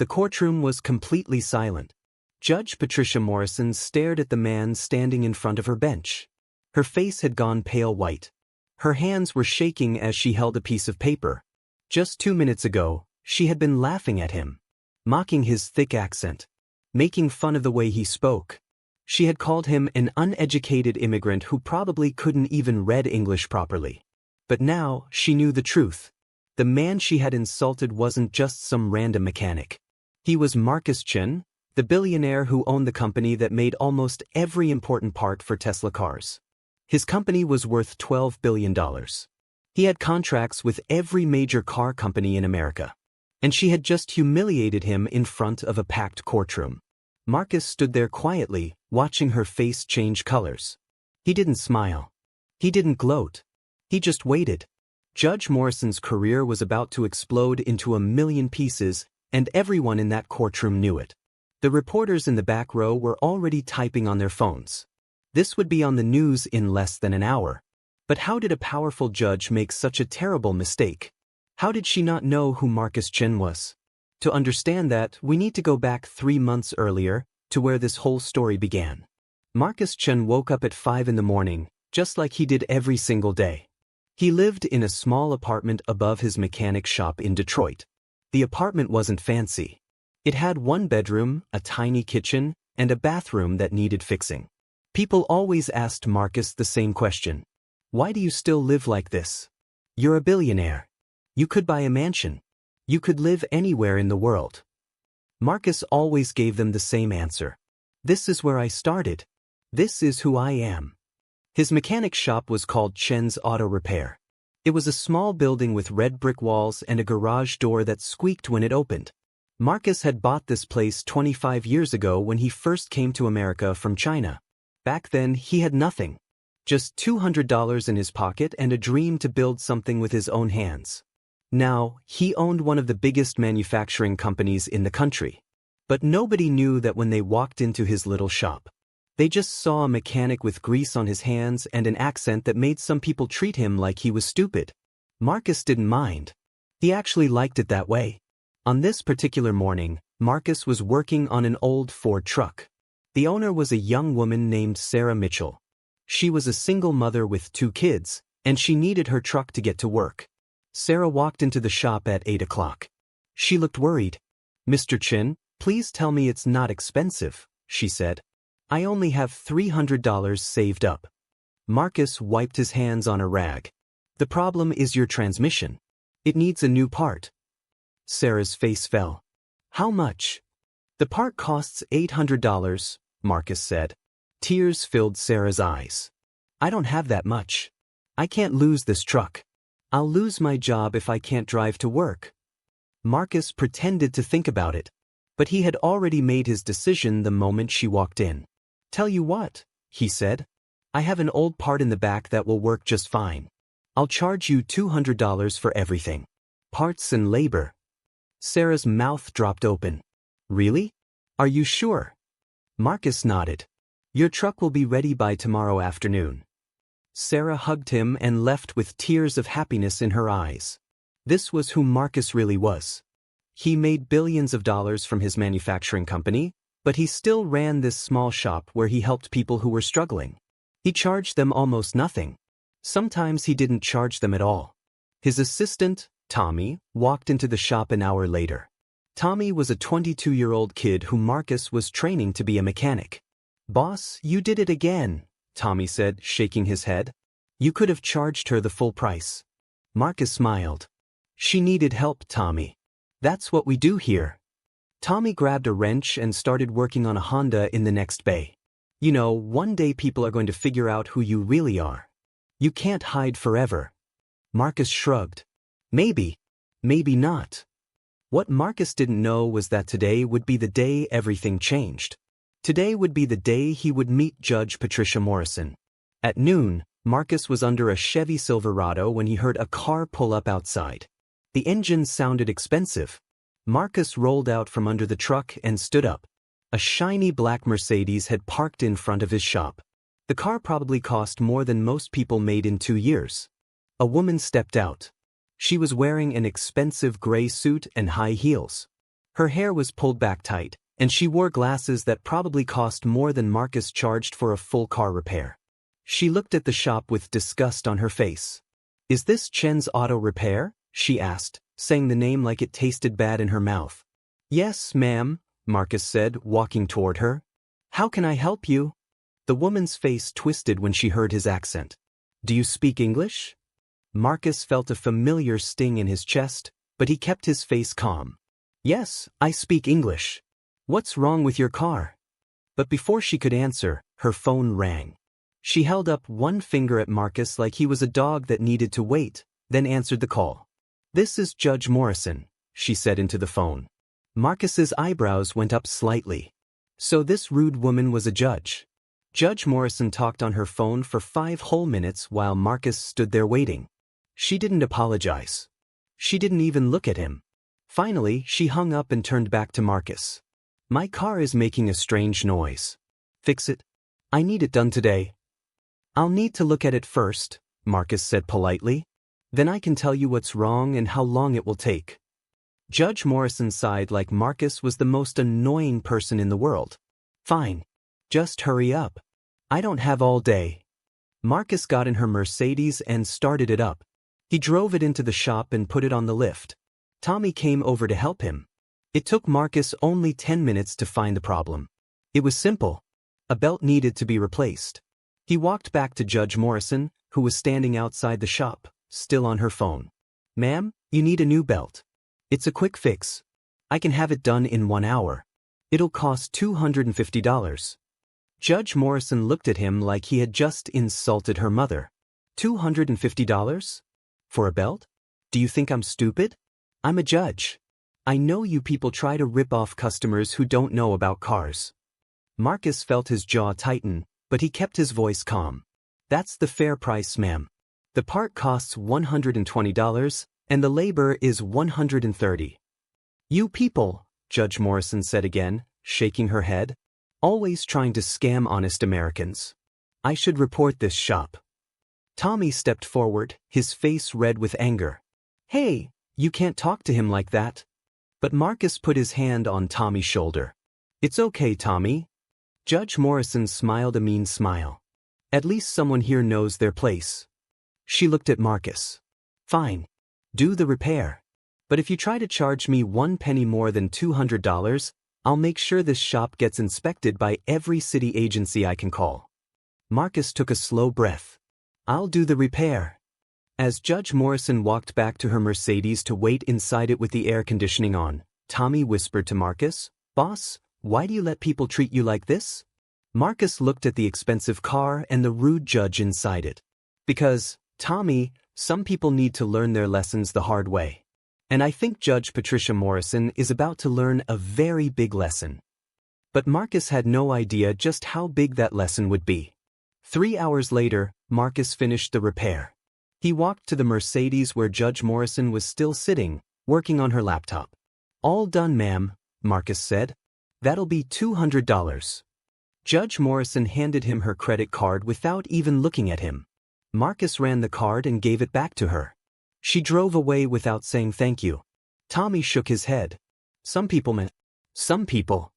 The courtroom was completely silent. Judge Patricia Morrison stared at the man standing in front of her bench. Her face had gone pale white. Her hands were shaking as she held a piece of paper. Just 2 minutes ago, she had been laughing at him, mocking his thick accent, making fun of the way he spoke. She had called him an uneducated immigrant who probably couldn't even read English properly. But now, she knew the truth. The man she had insulted wasn't just some random mechanic. He was Marcus Chen, the billionaire who owned the company that made almost every important part for Tesla cars. His company was worth $12 billion. He had contracts with every major car company in America. And she had just humiliated him in front of a packed courtroom. Marcus stood there quietly, watching her face change colors. He didn't smile. He didn't gloat. He just waited. Judge Morrison's career was about to explode into 1,000,000 pieces, and everyone in that courtroom knew it. The reporters in the back row were already typing on their phones. This would be on the news in less than an hour. But how did a powerful judge make such a terrible mistake? How did she not know who Marcus Chen was? To understand that, we need to go back 3 months earlier, to where this whole story began. Marcus Chen woke up at 5 in the morning, just like he did every single day. He lived in a small apartment above his mechanic shop in Detroit. The apartment wasn't fancy. It had 1 bedroom, a tiny kitchen, and a bathroom that needed fixing. People always asked Marcus the same question. Why do you still live like this? You're a billionaire. You could buy a mansion. You could live anywhere in the world. Marcus always gave them the same answer. This is where I started. This is who I am. His mechanic shop was called Chen's Auto Repair. It was a small building with red brick walls and a garage door that squeaked when it opened. Marcus had bought this place 25 years ago when he first came to America from China. Back then, he had nothing. Just $200 in his pocket and a dream to build something with his own hands. Now, he owned one of the biggest manufacturing companies in the country. But nobody knew that when they walked into his little shop. They just saw a mechanic with grease on his hands and an accent that made some people treat him like he was stupid. Marcus didn't mind. He actually liked it that way. On this particular morning, Marcus was working on an old Ford truck. The owner was a young woman named Sarah Mitchell. She was a single mother with 2 kids, and she needed her truck to get to work. Sarah walked into the shop at 8 o'clock. She looked worried. "Mr. Chen, please tell me it's not expensive," she said. "I only have $300 saved up." Marcus wiped his hands on a rag. "The problem is your transmission. It needs a new part." Sarah's face fell. "How much?" "The part costs $800, Marcus said. Tears filled Sarah's eyes. "I don't have that much. I can't lose this truck. I'll lose my job if I can't drive to work." Marcus pretended to think about it, but he had already made his decision the moment she walked in. "Tell you what," he said. "I have an old part in the back that will work just fine. I'll charge you $200 for everything. Parts and labor." Sarah's mouth dropped open. "Really? Are you sure?" Marcus nodded. "Your truck will be ready by tomorrow afternoon." Sarah hugged him and left with tears of happiness in her eyes. This was who Marcus really was. He made billions of dollars from his manufacturing company, but he still ran this small shop where he helped people who were struggling. He charged them almost nothing. Sometimes he didn't charge them at all. His assistant, Tommy, walked into the shop an hour later. Tommy was a 22-year-old kid who Marcus was training to be a mechanic. "Boss, you did it again," Tommy said, shaking his head. "You could have charged her the full price." Marcus smiled. "She needed help, Tommy. That's what we do here." Tommy grabbed a wrench and started working on a Honda in the next bay. "You know, one day people are going to figure out who you really are. You can't hide forever." Marcus shrugged. Maybe. Maybe not. What Marcus didn't know was that today would be the day everything changed. Today would be the day he would meet Judge Patricia Morrison. At noon, Marcus was under a Chevy Silverado when he heard a car pull up outside. The engine sounded expensive. Marcus rolled out from under the truck and stood up. A shiny black Mercedes had parked in front of his shop. The car probably cost more than most people made in 2 years. A woman stepped out. She was wearing an expensive gray suit and high heels. Her hair was pulled back tight, and she wore glasses that probably cost more than Marcus charged for a full car repair. She looked at the shop with disgust on her face. "Is this Chen's Auto Repair?" she asked, saying the name like it tasted bad in her mouth. "Yes, ma'am," Marcus said, walking toward her. "How can I help you?" The woman's face twisted when she heard his accent. "Do you speak English?" Marcus felt a familiar sting in his chest, but he kept his face calm. "Yes, I speak English. What's wrong with your car?" But before she could answer, her phone rang. She held up one finger at Marcus like he was a dog that needed to wait, then answered the call. "This is Judge Morrison," she said into the phone. Marcus's eyebrows went up slightly. So this rude woman was a judge. Judge Morrison talked on her phone for 5 whole minutes while Marcus stood there waiting. She didn't apologize. She didn't even look at him. Finally, she hung up and turned back to Marcus. "My car is making a strange noise. Fix it. I need it done today." "I'll need to look at it first," Marcus said politely. "Then I can tell you what's wrong and how long it will take." Judge Morrison sighed like Marcus was the most annoying person in the world. "Fine. Just hurry up. I don't have all day." Marcus got in her Mercedes and started it up. He drove it into the shop and put it on the lift. Tommy came over to help him. It took Marcus only 10 minutes to find the problem. It was simple. A belt needed to be replaced. He walked back to Judge Morrison, who was standing outside the shop, still on her phone. "Ma'am, you need a new belt. It's a quick fix. I can have it done in 1 hour. It'll cost $250. Judge Morrison looked at him like he had just insulted her mother. $250? For a belt? Do you think I'm stupid? I'm a judge. I know you people try to rip off customers who don't know about cars." Marcus felt his jaw tighten, but he kept his voice calm. "That's the fair price, ma'am. The part costs $120, and the labor is $130. "You people," Judge Morrison said again, shaking her head, "always trying to scam honest Americans. I should report this shop." Tommy stepped forward, his face red with anger. "Hey, you can't talk to him like that." But Marcus put his hand on Tommy's shoulder. "It's okay, Tommy." Judge Morrison smiled a mean smile. "At least someone here knows their place." She looked at Marcus. "Fine. Do the repair. But if you try to charge me 1 penny more than $200, I'll make sure this shop gets inspected by every city agency I can call." Marcus took a slow breath. "I'll do the repair." As Judge Morrison walked back to her Mercedes to wait inside it with the air conditioning on, Tommy whispered to Marcus, "Boss, why do you let people treat you like this?" Marcus looked at the expensive car and the rude judge inside it. "Because, Tommy, some people need to learn their lessons the hard way. And I think Judge Patricia Morrison is about to learn a very big lesson." But Marcus had no idea just how big that lesson would be. 3 hours later, Marcus finished the repair. He walked to the Mercedes where Judge Morrison was still sitting, working on her laptop. "All done, ma'am," Marcus said. "That'll be $200. Judge Morrison handed him her credit card without even looking at him. Marcus ran the card and gave it back to her. She drove away without saying thank you. Tommy shook his head. Some people.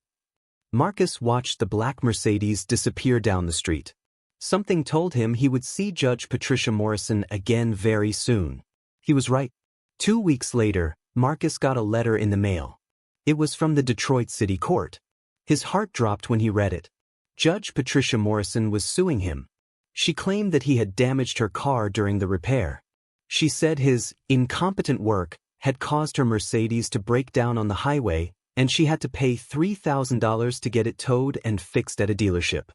Marcus watched the black Mercedes disappear down the street. Something told him he would see Judge Patricia Morrison again very soon. He was right. 2 weeks later, Marcus got a letter in the mail. It was from the Detroit City Court. His heart dropped when he read it. Judge Patricia Morrison was suing him. She claimed that he had damaged her car during the repair. She said his incompetent work had caused her Mercedes to break down on the highway, and she had to pay $3,000 to get it towed and fixed at a dealership.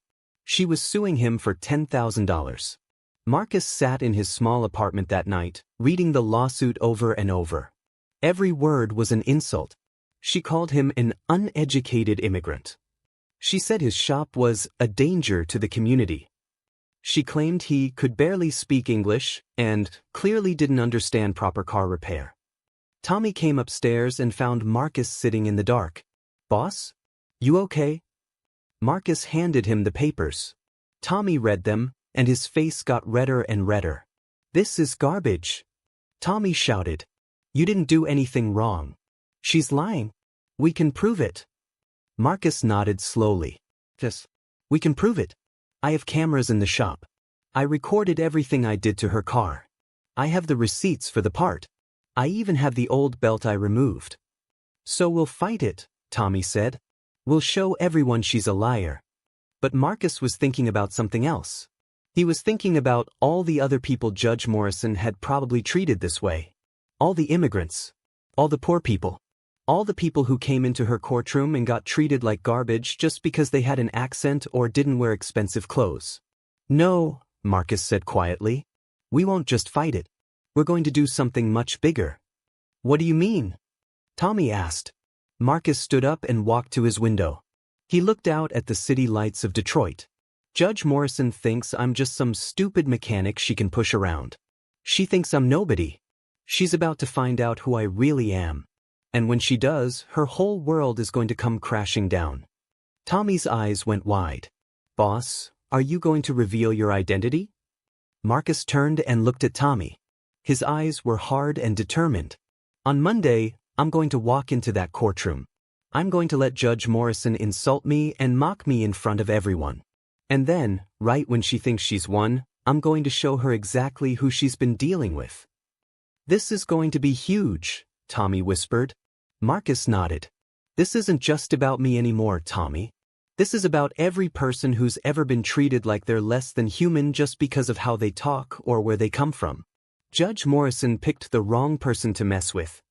She was suing him for $10,000. Marcus sat in his small apartment that night, reading the lawsuit over and over. Every word was an insult. She called him an uneducated immigrant. She said his shop was a danger to the community. She claimed he could barely speak English and clearly didn't understand proper car repair. Tommy came upstairs and found Marcus sitting in the dark. "Boss? You okay?" Marcus handed him the papers. Tommy read them, and his face got redder and redder. "This is garbage." Tommy shouted. "You didn't do anything wrong. She's lying." We can prove it. Marcus nodded slowly. Yes. We can prove it. I have cameras in the shop. I recorded everything I did to her car. I have the receipts for the part. I even have the old belt I removed. So we'll fight it, Tommy said. We'll show everyone she's a liar. But Marcus was thinking about something else. He was thinking about all the other people Judge Morrison had probably treated this way. All the immigrants. All the poor people. All the people who came into her courtroom and got treated like garbage just because they had an accent or didn't wear expensive clothes. No, Marcus said quietly. We won't just fight it. We're going to do something much bigger. What do you mean? Tommy asked. Marcus stood up and walked to his window. He looked out at the city lights of Detroit. Judge Morrison thinks I'm just some stupid mechanic she can push around. She thinks I'm nobody. She's about to find out who I really am. And when she does, her whole world is going to come crashing down. Tommy's eyes went wide. Boss, are you going to reveal your identity? Marcus turned and looked at Tommy. His eyes were hard and determined. On Monday, I'm going to walk into that courtroom. I'm going to let Judge Morrison insult me and mock me in front of everyone. And then, right when she thinks she's won, I'm going to show her exactly who she's been dealing with. This is going to be huge, Tommy whispered. Marcus nodded. This isn't just about me anymore, Tommy. This is about every person who's ever been treated like they're less than human just because of how they talk or where they come from. Judge Morrison picked the wrong person to mess with.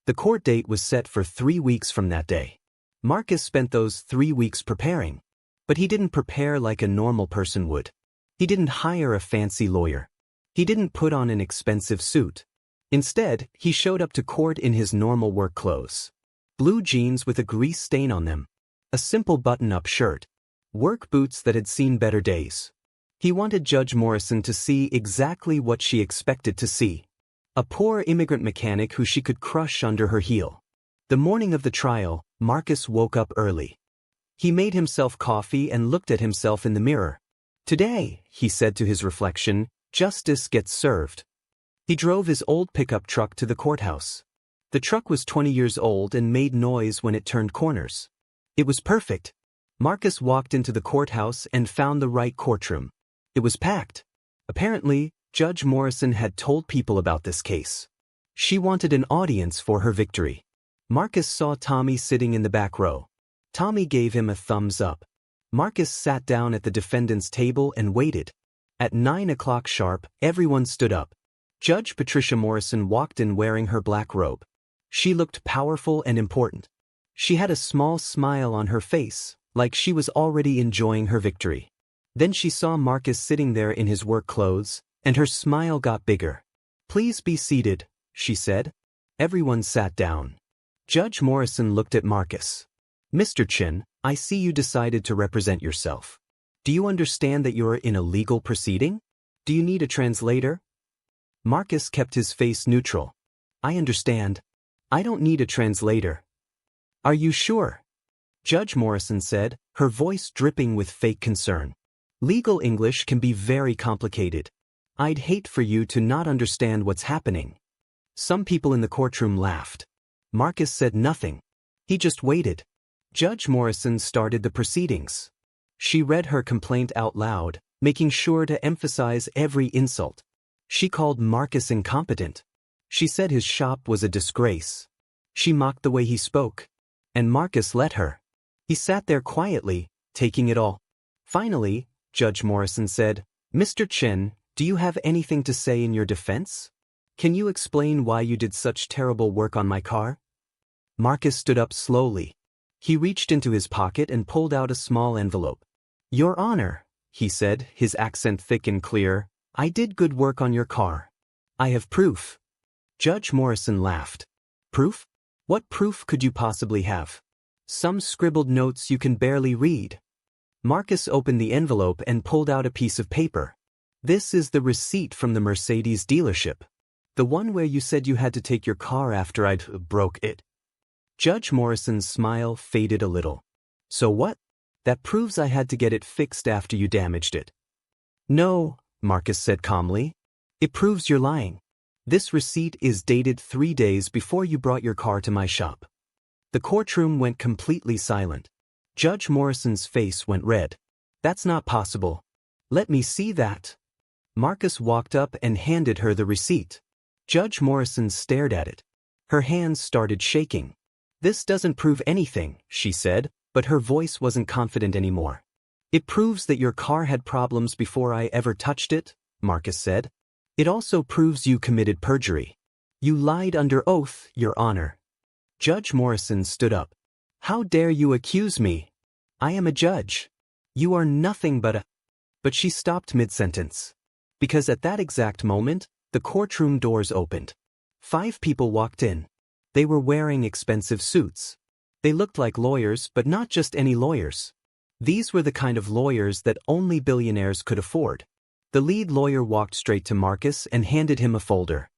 The court date was set for 3 weeks from that day. Marcus spent those 3 weeks preparing. But he didn't prepare like a normal person would. He didn't hire a fancy lawyer. He didn't put on an expensive suit. Instead, he showed up to court in his normal work clothes. Blue jeans with a grease stain on them. A simple button-up shirt. Work boots that had seen better days. He wanted Judge Morrison to see exactly what she expected to see. A poor immigrant mechanic who she could crush under her heel. The morning of the trial, Marcus woke up early. He made himself coffee and looked at himself in the mirror. Today, he said to his reflection, justice gets served. He drove his old pickup truck to the courthouse. The truck was 20 years old and made noise when it turned corners. It was perfect. Marcus walked into the courthouse and found the right courtroom. It was packed. Apparently, Judge Morrison had told people about this case. She wanted an audience for her victory. Marcus saw Tommy sitting in the back row. Tommy gave him a thumbs up. Marcus sat down at the defendant's table and waited. At 9 o'clock sharp, everyone stood up. Judge Patricia Morrison walked in wearing her black robe. She looked powerful and important. She had a small smile on her face, like she was already enjoying her victory. Then she saw Marcus sitting there in his work clothes, and her smile got bigger. Please be seated, she said. Everyone sat down. Judge Morrison looked at Marcus. Mr. Chen, I see you decided to represent yourself. Do you understand that you're in a legal proceeding? Do you need a translator? Marcus kept his face neutral. I understand. I don't need a translator. Are you sure? Judge Morrison said, her voice dripping with fake concern. Legal English can be very complicated. I'd hate for you to not understand what's happening. Some people in the courtroom laughed. Marcus said nothing. He just waited. Judge Morrison started the proceedings. She read her complaint out loud, making sure to emphasize every insult. She called Marcus incompetent. She said his shop was a disgrace. She mocked the way he spoke. And Marcus let her. He sat there quietly, taking it all. Finally, Judge Morrison said, Mr. Chen, do you have anything to say in your defense? Can you explain why you did such terrible work on my car? Marcus stood up slowly. He reached into his pocket and pulled out a small envelope. Your Honor, he said, his accent thick and clear, I did good work on your car. I have proof. Judge Morrison laughed. Proof? What proof could you possibly have? Some scribbled notes you can barely read. Marcus opened the envelope and pulled out a piece of paper. This is the receipt from the Mercedes dealership. The one where you said you had to take your car after I'd broke it. Judge Morrison's smile faded a little. So what? That proves I had to get it fixed after you damaged it. No, Marcus said calmly. It proves you're lying. This receipt is dated 3 days before you brought your car to my shop. The courtroom went completely silent. Judge Morrison's face went red. "That's not possible. Let me see that." Marcus walked up and handed her the receipt. Judge Morrison stared at it. Her hands started shaking. "This doesn't prove anything," she said, but her voice wasn't confident anymore. "It proves that your car had problems before I ever touched it," Marcus said. "It also proves you committed perjury. You lied under oath, Your Honor." Judge Morrison stood up. "How dare you accuse me? I am a judge. You are nothing but a—" But she stopped mid-sentence. Because at that exact moment, the courtroom doors opened. 5 people walked in. They were wearing expensive suits. They looked like lawyers, but not just any lawyers. These were the kind of lawyers that only billionaires could afford. The lead lawyer walked straight to Marcus and handed him a folder.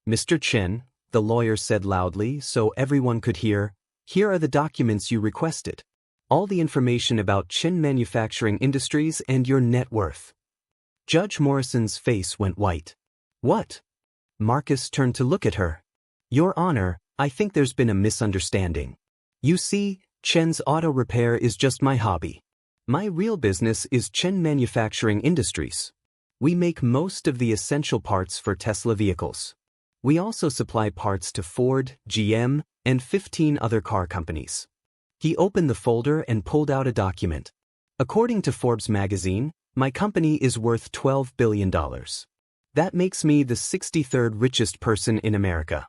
"Mr. Chen," the lawyer said loudly so everyone could hear, "here are the documents you requested. All the information about Chen Manufacturing Industries and your net worth." Judge Morrison's face went white. "What?" Marcus turned to look at her. "Your Honor, I think there's been a misunderstanding. You see, Chen's auto repair is just my hobby. My real business is Chen Manufacturing Industries. We make most of the essential parts for Tesla vehicles. We also supply parts to Ford, GM, and 15 other car companies." He opened the folder and pulled out a document. "According to Forbes magazine, my company is worth $12 billion. That makes me the 63rd richest person in America."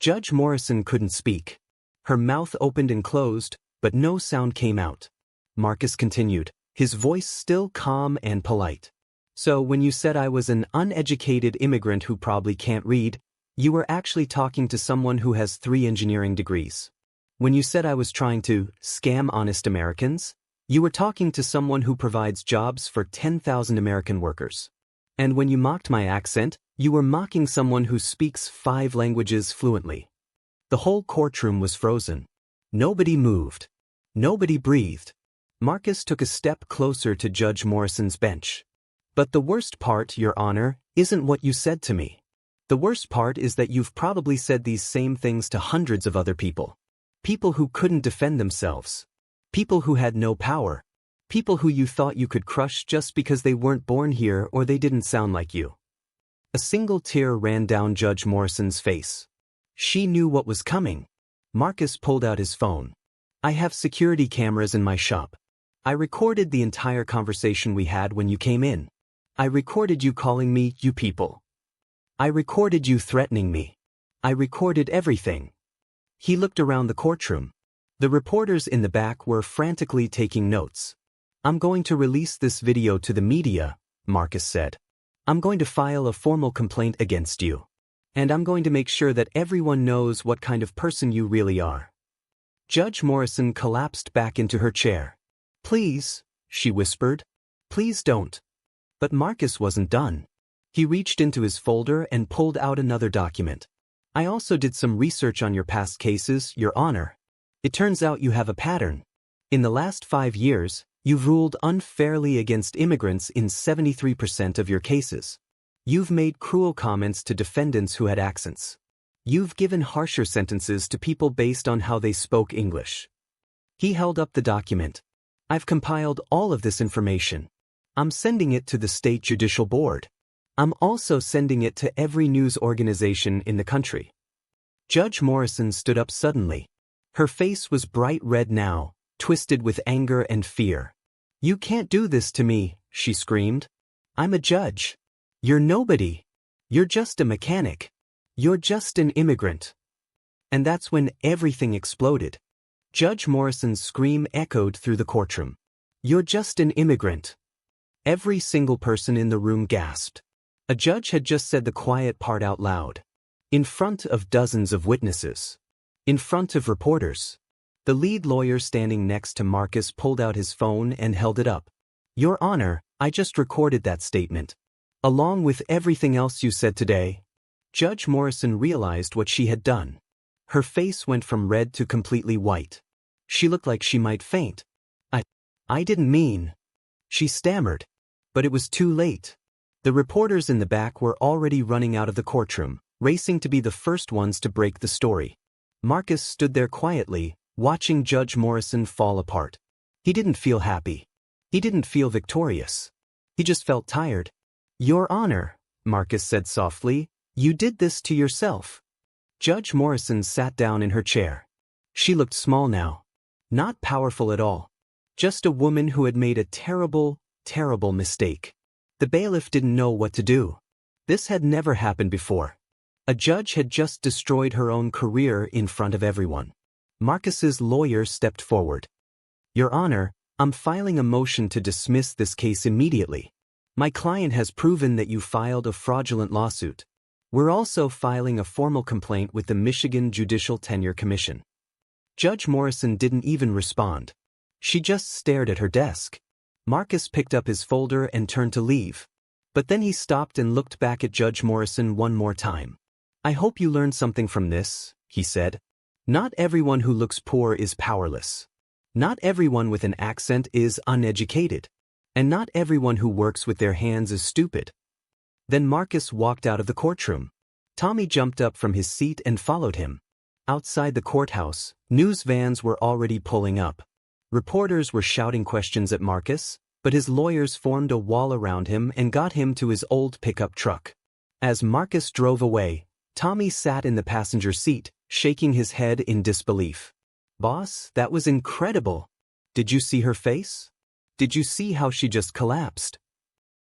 Judge Morrison couldn't speak. Her mouth opened and closed, but no sound came out. Marcus continued, his voice still calm and polite. "So when you said I was an uneducated immigrant who probably can't read, you were actually talking to someone who has 3 engineering degrees. When you said I was trying to scam honest Americans, you were talking to someone who provides jobs for 10,000 American workers. And when you mocked my accent, you were mocking someone who speaks 5 languages fluently." The whole courtroom was frozen. Nobody moved. Nobody breathed. Marcus took a step closer to Judge Morrison's bench. "But the worst part, Your Honor, isn't what you said to me. The worst part is that you've probably said these same things to hundreds of other people. People who couldn't defend themselves. People who had no power. People who you thought you could crush just because they weren't born here or they didn't sound like you." A single tear ran down Judge Morrison's face. She knew what was coming. Marcus pulled out his phone. "I have security cameras in my shop. I recorded the entire conversation we had when you came in. I recorded you calling me, you people. I recorded you threatening me. I recorded everything." He looked around the courtroom. The reporters in the back were frantically taking notes. "I'm going to release this video to the media," Marcus said. "I'm going to file a formal complaint against you. And I'm going to make sure that everyone knows what kind of person you really are." Judge Morrison collapsed back into her chair. "Please," she whispered. "Please don't." But Marcus wasn't done. He reached into his folder and pulled out another document. "I also did some research on your past cases, Your Honor. It turns out you have a pattern. In the last 5 years, you've ruled unfairly against immigrants in 73% of your cases. You've made cruel comments to defendants who had accents. You've given harsher sentences to people based on how they spoke English." He held up the document. "I've compiled all of this information. I'm sending it to the State Judicial Board. I'm also sending it to every news organization in the country." Judge Morrison stood up suddenly. Her face was bright red now, twisted with anger and fear. "You can't do this to me," she screamed. "I'm a judge. You're nobody. You're just a mechanic. You're just an immigrant." And that's when everything exploded. Judge Morrison's scream echoed through the courtroom. "You're just an immigrant." Every single person in the room gasped. A judge had just said the quiet part out loud. In front of dozens of witnesses. In front of reporters. The lead lawyer standing next to Marcus pulled out his phone and held it up. "Your Honor, I just recorded that statement. Along with everything else you said today." Judge Morrison realized what she had done. Her face went from red to completely white. She looked like she might faint. I didn't mean," she stammered. But it was too late. The reporters in the back were already running out of the courtroom, racing to be the first ones to break the story. Marcus stood there quietly, watching Judge Morrison fall apart. He didn't feel happy. He didn't feel victorious. He just felt tired. "Your Honor," Marcus said softly, "you did this to yourself." Judge Morrison sat down in her chair. She looked small now. Not powerful at all. Just a woman who had made a terrible, terrible mistake. The bailiff didn't know what to do. This had never happened before. A judge had just destroyed her own career in front of everyone. Marcus's lawyer stepped forward. "Your Honor, I'm filing a motion to dismiss this case immediately. My client has proven that you filed a fraudulent lawsuit. We're also filing a formal complaint with the Michigan Judicial Tenure Commission." Judge Morrison didn't even respond. She just stared at her desk. Marcus picked up his folder and turned to leave. But then he stopped and looked back at Judge Morrison one more time. "I hope you learned something from this," he said. "Not everyone who looks poor is powerless. Not everyone with an accent is uneducated. And not everyone who works with their hands is stupid." Then Marcus walked out of the courtroom. Tommy jumped up from his seat and followed him. Outside the courthouse, news vans were already pulling up. Reporters were shouting questions at Marcus, but his lawyers formed a wall around him and got him to his old pickup truck. As Marcus drove away, Tommy sat in the passenger seat, shaking his head in disbelief. "Boss, that was incredible. Did you see her face? Did you see how she just collapsed?"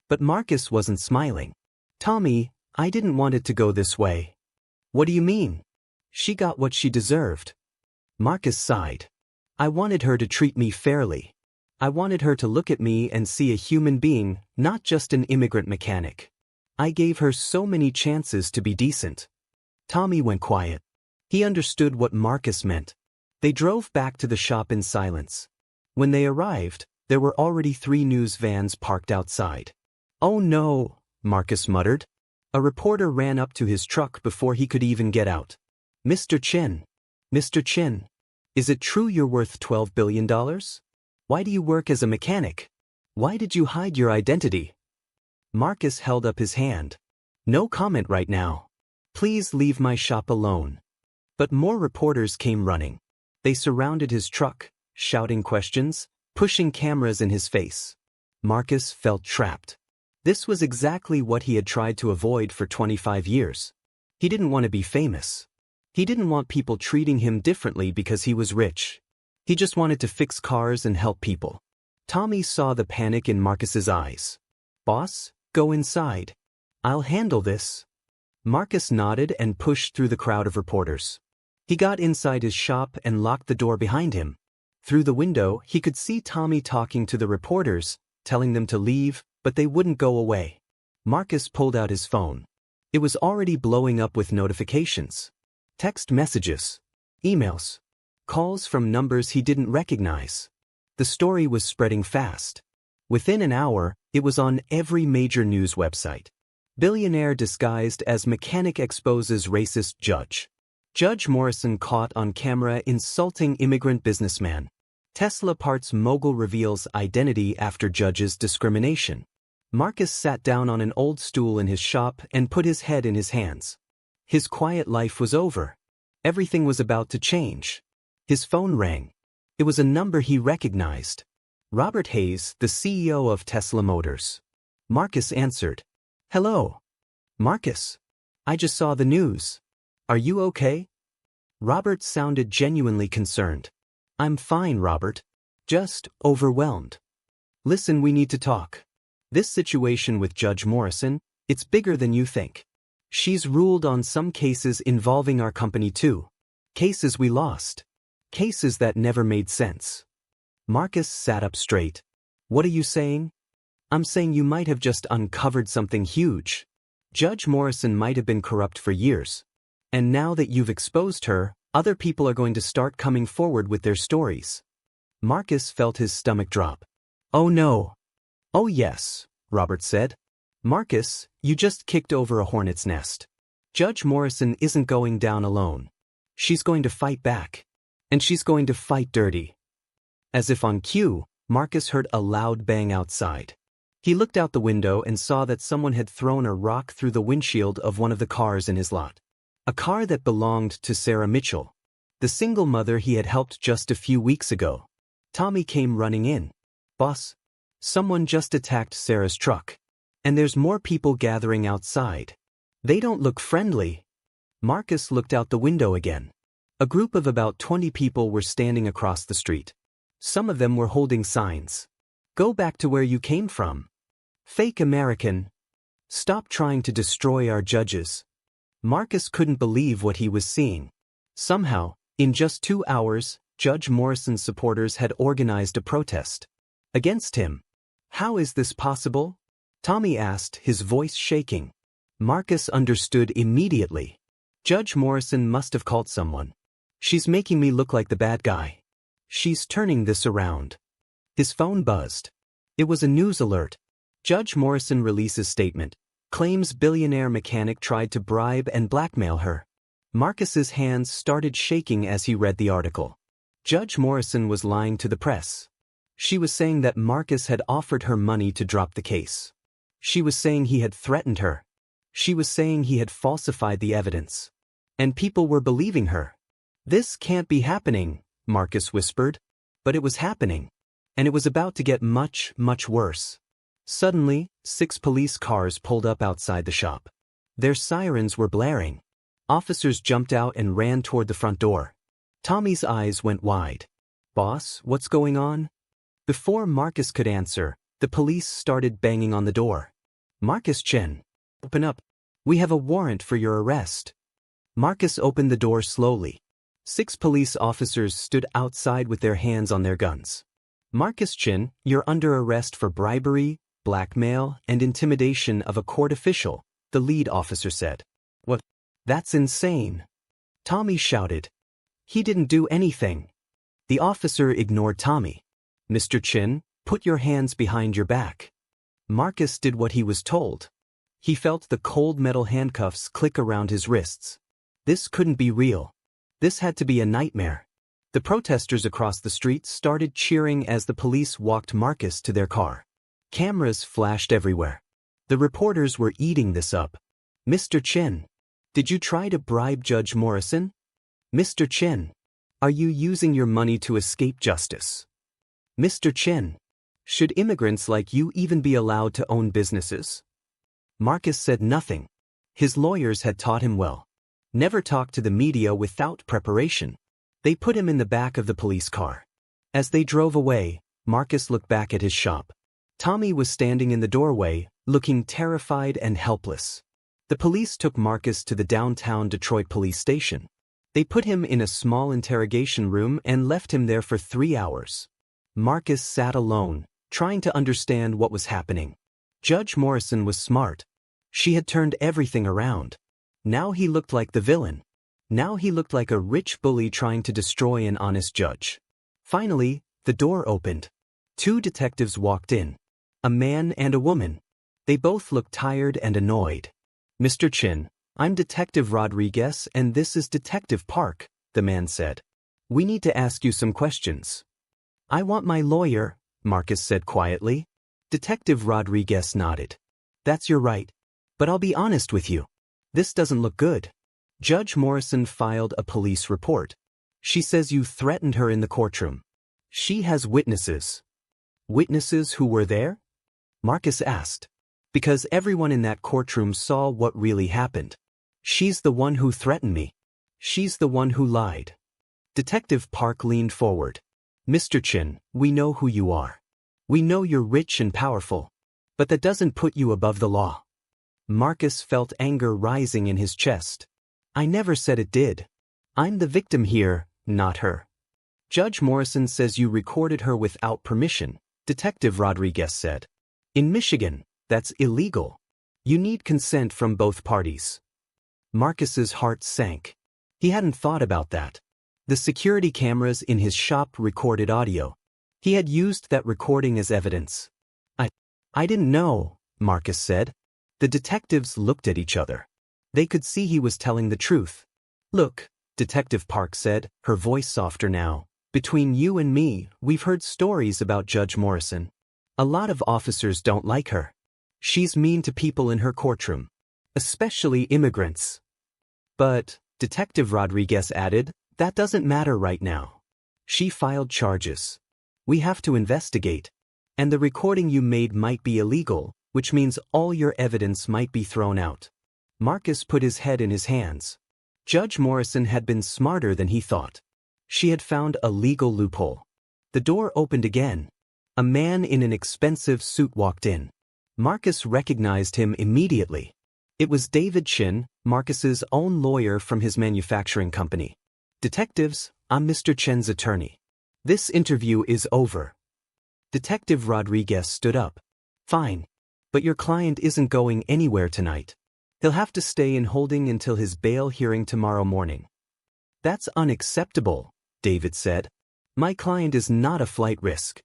But Marcus wasn't smiling. "Tommy, I didn't want it to go this way." "What do you mean?" "She got what she deserved." Marcus sighed. "I wanted her to treat me fairly. I wanted her to look at me and see a human being, not just an immigrant mechanic. I gave her so many chances to be decent." Tommy went quiet. He understood what Marcus meant. They drove back to the shop in silence. When they arrived, there were already 3 news vans parked outside. "Oh no," Marcus muttered. A reporter ran up to his truck before he could even get out. "Mr. Chen. Mr. Chen. Is it true you're worth $12 billion? Why do you work as a mechanic? Why did you hide your identity?" Marcus held up his hand. "No comment right now. Please leave my shop alone." But more reporters came running. They surrounded his truck, shouting questions, pushing cameras in his face. Marcus felt trapped. This was exactly what he had tried to avoid for 25 years. He didn't want to be famous. He didn't want people treating him differently because he was rich. He just wanted to fix cars and help people. Tommy saw the panic in Marcus's eyes. "Boss, go inside. I'll handle this." Marcus nodded and pushed through the crowd of reporters. He got inside his shop and locked the door behind him. Through the window, he could see Tommy talking to the reporters, telling them to leave, but they wouldn't go away. Marcus pulled out his phone. It was already blowing up with notifications. Text messages, emails, calls from numbers he didn't recognize. The story was spreading fast. Within an hour, it was on every major news website. Billionaire disguised as mechanic exposes racist judge. Judge Morrison caught on camera insulting immigrant businessman. Tesla parts mogul reveals identity after judge's discrimination. Marcus sat down on an old stool in his shop and put his head in his hands. His quiet life was over. Everything was about to change. His phone rang. It was a number he recognized. Robert Hayes, the CEO of Tesla Motors. Marcus answered. "Hello. Marcus. I just saw the news. Are you okay?" Robert sounded genuinely concerned. "I'm fine, Robert. Just overwhelmed. Listen, we need to talk. This situation with Judge Morrison, it's bigger than you think. She's ruled on some cases involving our company too. Cases we lost. Cases that never made sense." Marcus sat up straight. "What are you saying?" "I'm saying you might have just uncovered something huge. Judge Morrison might have been corrupt for years. And now that you've exposed her, other people are going to start coming forward with their stories." Marcus felt his stomach drop. "Oh no." "Oh yes," Robert said. "Marcus, you just kicked over a hornet's nest. Judge Morrison isn't going down alone. She's going to fight back. And she's going to fight dirty." As if on cue, Marcus heard a loud bang outside. He looked out the window and saw that someone had thrown a rock through the windshield of one of the cars in his lot. A car that belonged to Sarah Mitchell. the single mother he had helped just a few weeks ago. Tommy came running in. "Boss, someone just attacked Sarah's truck. And there's more people gathering outside. They don't look friendly." Marcus looked out the window again. A group of about 20 people were standing across the street. Some of them were holding signs. "Go back to where you came from. Fake American. Stop trying to destroy our judges." Marcus couldn't believe what he was seeing. Somehow, in just 2 hours, Judge Morrison's supporters had organized a protest against him. "How is this possible?" Tommy asked, his voice shaking. Marcus understood immediately. Judge Morrison must have called someone. "She's making me look like the bad guy. She's turning this around." His phone buzzed. It was a news alert. Judge Morrison releases statement. Claims billionaire mechanic tried to bribe and blackmail her. Marcus's hands started shaking as he read the article. Judge Morrison was lying to the press. She was saying that Marcus had offered her money to drop the case. She was saying he had threatened her. She was saying he had falsified the evidence. And people were believing her. "This can't be happening," Marcus whispered. But it was happening. And it was about to get much, much worse. Suddenly, 6 police cars pulled up outside the shop. Their sirens were blaring. Officers jumped out and ran toward the front door. Tommy's eyes went wide. "Boss, what's going on?" Before Marcus could answer, the police started banging on the door. "Marcus Chen, open up. We have a warrant for your arrest." Marcus opened the door slowly. 6 police officers stood outside with their hands on their guns. "Marcus Chen, you're under arrest for bribery, blackmail, and intimidation of a court official," the lead officer said. "What? That's insane!" Tommy shouted. "He didn't do anything." The officer ignored Tommy. "Mr. Chen, put your hands behind your back." Marcus did what he was told. He felt the cold metal handcuffs click around his wrists. This couldn't be real. This had to be a nightmare. The protesters across the street started cheering as the police walked Marcus to their car. Cameras flashed everywhere. The reporters were eating this up. "Mr. Chen, did you try to bribe Judge Morrison? Mr. Chen, are you using your money to escape justice? Mr. Chen, should immigrants like you even be allowed to own businesses?" Marcus said nothing. His lawyers had taught him well. Never talk to the media without preparation. They put him in the back of the police car. As they drove away, Marcus looked back at his shop. Tommy was standing in the doorway, looking terrified and helpless. The police took Marcus to the downtown Detroit police station. They put him in a small interrogation room and left him there for 3 hours. Marcus sat alone, trying to understand what was happening. Judge Morrison was smart. She had turned everything around. Now he looked like the villain. Now he looked like a rich bully trying to destroy an honest judge. Finally, the door opened. 2 detectives walked in. A man and a woman. They both looked tired and annoyed. "Mr. Chen, I'm Detective Rodriguez and this is Detective Park," the man said. "We need to ask you some questions." "I want my lawyer," Marcus said quietly. Detective Rodriguez nodded. "That's your right. But I'll be honest with you. This doesn't look good." Judge Morrison filed a police report. "She says you threatened her in the courtroom. She has witnesses." "Witnesses who were there?" Marcus asked. "Because everyone in that courtroom saw what really happened. She's the one who threatened me. She's the one who lied." Detective Park leaned forward. "Mr. Chen, we know who you are. We know you're rich and powerful. But that doesn't put you above the law." Marcus felt anger rising in his chest. "I never said it did. I'm the victim here, not her." "Judge Morrison says you recorded her without permission," Detective Rodriguez said. "In Michigan, that's illegal. You need consent from both parties." Marcus's heart sank. He hadn't thought about that. The security cameras in his shop recorded audio. He had used that recording as evidence. I didn't know," Marcus said. The detectives looked at each other. They could see he was telling the truth. "Look," Detective Park said, her voice softer now, "between you and me, we've heard stories about Judge Morrison. A lot of officers don't like her. She's mean to people in her courtroom, especially immigrants." "But," Detective Rodriguez added, That doesn't matter right now. She filed charges. We have to investigate. And the recording you made might be illegal, which means all your evidence might be thrown out. Marcus put his head in his hands. Judge Morrison had been smarter than he thought. She had found a legal loophole. The door opened again. A man in an expensive suit walked in. Marcus recognized him immediately. It was David Chen, Marcus's own lawyer from his manufacturing company. Detectives, I'm Mr. Chen's attorney. This interview is over. Detective Rodriguez stood up. Fine. But your client isn't going anywhere tonight. He'll have to stay in holding until his bail hearing tomorrow morning. That's unacceptable, David said. My client is not a flight risk.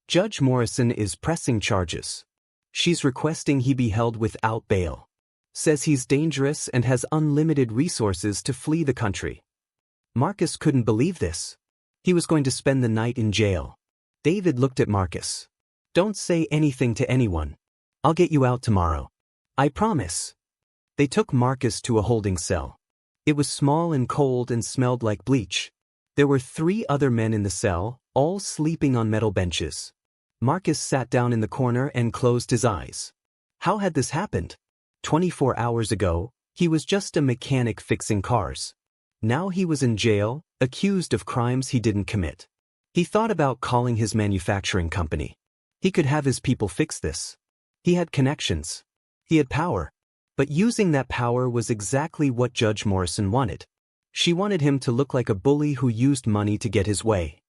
Judge Morrison is pressing charges. She's requesting he be held without bail. Says he's dangerous and has unlimited resources to flee the country. Marcus couldn't believe this. He was going to spend the night in jail. David looked at Marcus. Don't say anything to anyone. I'll get you out tomorrow. I promise. They took Marcus to a holding cell. It was small and cold and smelled like bleach. There were 3 other men in the cell, all sleeping on metal benches. Marcus sat down in the corner and closed his eyes. How had this happened? 24 hours ago, he was just a mechanic fixing cars. Now he was in jail, accused of crimes he didn't commit. He thought about calling his manufacturing company. He could have his people fix this. He had connections. He had power. But using that power was exactly what Judge Morrison wanted. She wanted him to look like a bully who used money to get his way.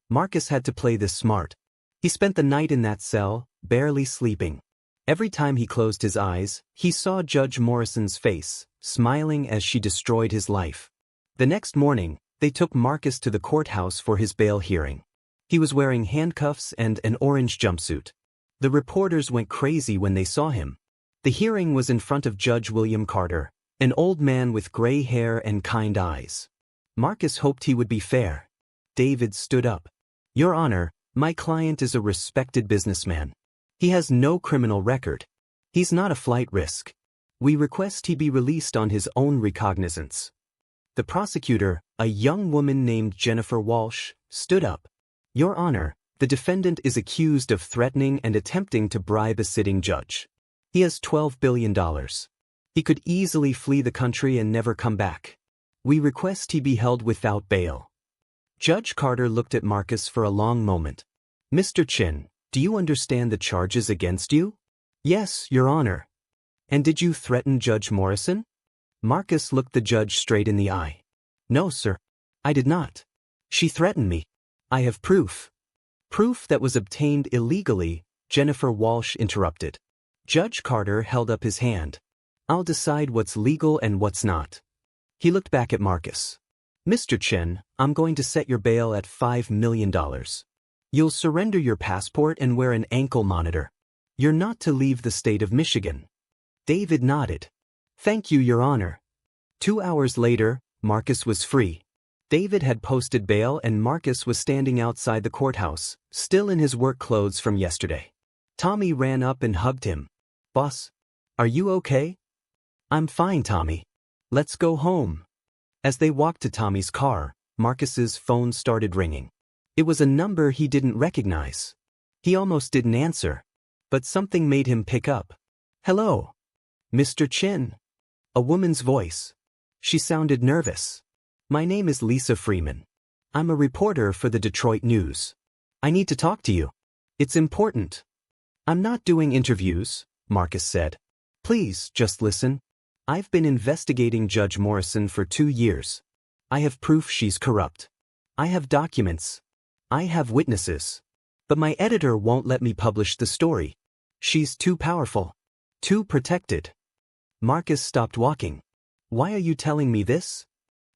Marcus had to play this smart. He spent the night in that cell, barely sleeping. Every time he closed his eyes, he saw Judge Morrison's face, smiling as she destroyed his life. The next morning, they took Marcus to the courthouse for his bail hearing. He was wearing handcuffs and an orange jumpsuit. The reporters went crazy when they saw him. The hearing was in front of Judge William Carter, an old man with gray hair and kind eyes. Marcus hoped he would be fair. David stood up. Your Honor, my client is a respected businessman. He has no criminal record. He's not a flight risk. We request he be released on his own recognizance. The prosecutor, a young woman named Jennifer Walsh, stood up. Your Honor, the defendant is accused of threatening and attempting to bribe a sitting judge. He has $12 billion. He could easily flee the country and never come back. We request he be held without bail. Judge Carter looked at Marcus for a long moment. Mr. Chen, do you understand the charges against you? Yes, Your Honor. And did you threaten Judge Morrison? Marcus looked the judge straight in the eye. No, sir. I did not. She threatened me. I have proof. Proof that was obtained illegally, Jennifer Walsh interrupted. Judge Carter held up his hand. I'll decide what's legal and what's not. He looked back at Marcus. Mr. Chen, I'm going to set your bail at $5 million. You'll surrender your passport and wear an ankle monitor. You're not to leave the state of Michigan. David nodded. Thank you, Your Honor. 2 hours later, Marcus was free. David had posted bail and Marcus was standing outside the courthouse, still in his work clothes from yesterday. Tommy ran up and hugged him. Boss, are you okay? I'm fine, Tommy. Let's go home. As they walked to Tommy's car, Marcus's phone started ringing. It was a number he didn't recognize. He almost didn't answer, but something made him pick up. Hello. Mr. Chen. A woman's voice. She sounded nervous. My name is Lisa Freeman. I'm a reporter for the Detroit News. I need to talk to you. It's important. I'm not doing interviews, Marcus said. Please, just listen. I've been investigating Judge Morrison for 2 years. I have proof she's corrupt. I have documents. I have witnesses. But my editor won't let me publish the story. She's too powerful. Too protected. Marcus stopped walking. Why are you telling me this?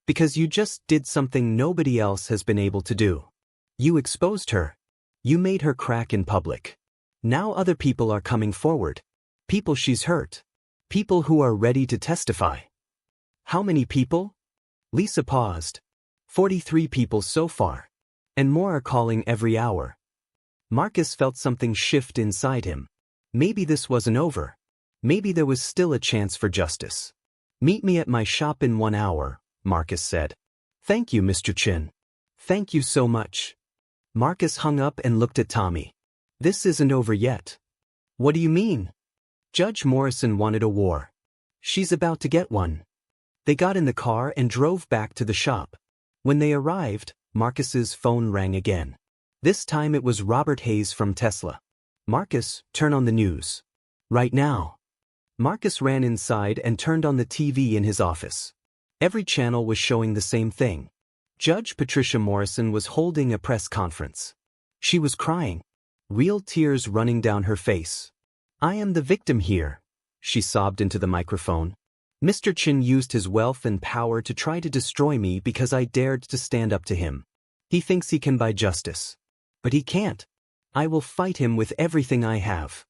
Because you just did something nobody else has been able to do. You exposed her. You made her crack in public. Now other people are coming forward. People she's hurt. People who are ready to testify. How many people? Lisa paused. 43 people so far. And more are calling every hour. Marcus felt something shift inside him. Maybe this wasn't over. Maybe there was still a chance for justice. Meet me at my shop in 1 hour, Marcus said. Thank you, Mr. Chen. Thank you so much. Marcus hung up and looked at Tommy. This isn't over yet. What do you mean? Judge Morrison wanted a war. She's about to get one. They got in the car and drove back to the shop. When they arrived, Marcus's phone rang again. This time it was Robert Hayes from Tesla. Marcus, turn on the news. Right now. Marcus ran inside and turned on the TV in his office. Every channel was showing the same thing. Judge Patricia Morrison was holding a press conference. She was crying, real tears running down her face. I am the victim here, she sobbed into the microphone. Mr. Chen used his wealth and power to try to destroy me because I dared to stand up to him. He thinks he can buy justice. But he can't. I will fight him with everything I have.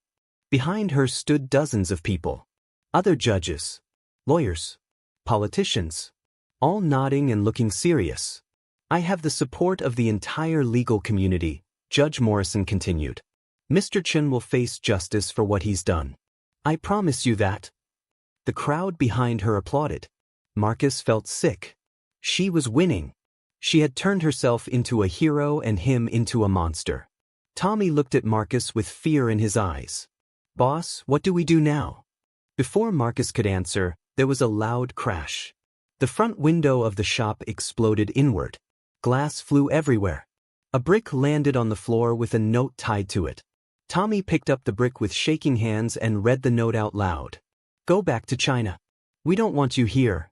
Behind her stood dozens of people. Other judges, lawyers, politicians, all nodding and looking serious. I have the support of the entire legal community, Judge Morrison continued. Mr. Chen will face justice for what he's done. I promise you that. The crowd behind her applauded. Marcus felt sick. She was winning. She had turned herself into a hero and him into a monster. Tommy looked at Marcus with fear in his eyes. Boss, what do we do now? Before Marcus could answer, there was a loud crash. The front window of the shop exploded inward. Glass flew everywhere. A brick landed on the floor with a note tied to it. Tommy picked up the brick with shaking hands and read the note out loud. Go back to China. We don't want you here.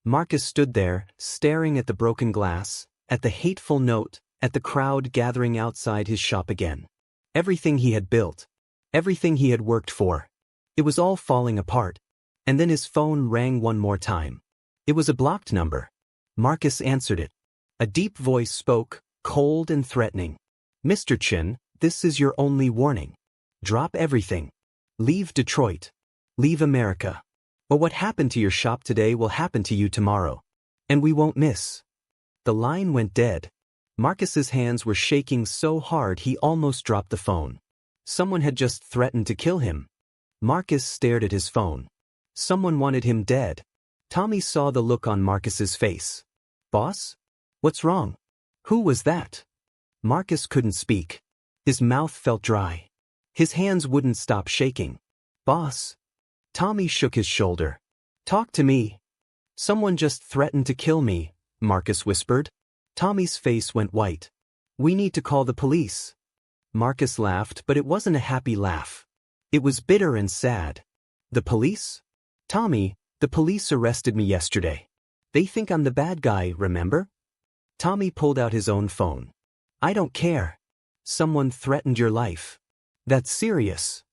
Marcus stood there, staring at the broken glass, at the hateful note, at the crowd gathering outside his shop again. Everything he had built, everything he had worked for. It was all falling apart. And then his phone rang one more time. It was a blocked number. Marcus answered it. A deep voice spoke, cold and threatening. Mr. Chen, this is your only warning. Drop everything. Leave Detroit. Leave America. Or what happened to your shop today will happen to you tomorrow. And we won't miss. The line went dead. Marcus's hands were shaking so hard he almost dropped the phone. Someone had just threatened to kill him. Marcus stared at his phone. Someone wanted him dead. Tommy saw the look on Marcus's face. Boss? What's wrong? Who was that? Marcus couldn't speak. His mouth felt dry. His hands wouldn't stop shaking. Boss? Tommy shook his shoulder. Talk to me. Someone just threatened to kill me, Marcus whispered. Tommy's face went white. We need to call the police. Marcus laughed, but it wasn't a happy laugh. It was bitter and sad. The police? Tommy, the police arrested me yesterday. They think I'm the bad guy, remember? Tommy pulled out his own phone. I don't care. Someone threatened your life. That's serious.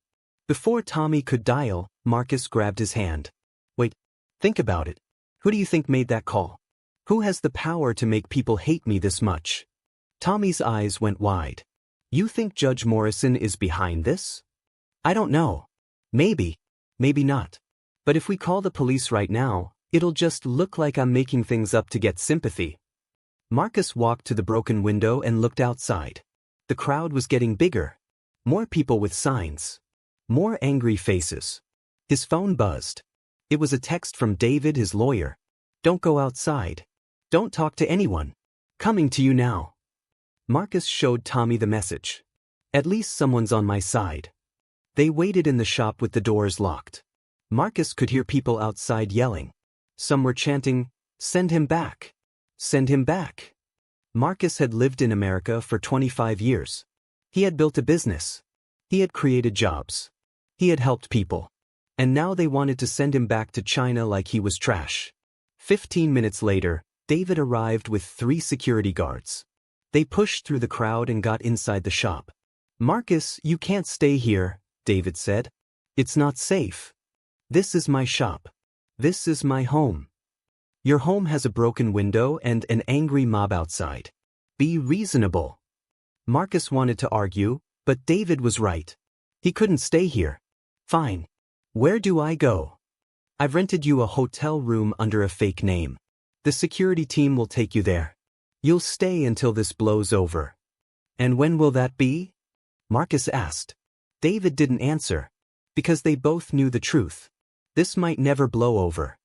Before Tommy could dial, Marcus grabbed his hand. Wait, think about it. Who do you think made that call? Who has the power to make people hate me this much? Tommy's eyes went wide. You think Judge Morrison is behind this? I don't know. Maybe. Maybe not. But if we call the police right now, it'll just look like I'm making things up to get sympathy. Marcus walked to the broken window and looked outside. The crowd was getting bigger. More people with signs. More angry faces. His phone buzzed. It was a text from David, his lawyer. Don't go outside. Don't talk to anyone. Coming to you now. Marcus showed Tommy the message. At least someone's on my side. They waited in the shop with the doors locked. Marcus could hear people outside yelling. Some were chanting, "Send him back. Send him back." Marcus had lived in America for 25 years. He had built a business. He had created jobs. He had helped people. And now they wanted to send him back to China like he was trash. 15 minutes later, David arrived with 3 security guards. They pushed through the crowd and got inside the shop. Marcus, you can't stay here, David said. It's not safe. This is my shop. This is my home. Your home has a broken window and an angry mob outside. Be reasonable. Marcus wanted to argue, but David was right. He couldn't stay here. Fine. Where do I go? I've rented you a hotel room under a fake name. The security team will take you there. You'll stay until this blows over. And when will that be? Marcus asked. David didn't answer. Because they both knew the truth. This might never blow over.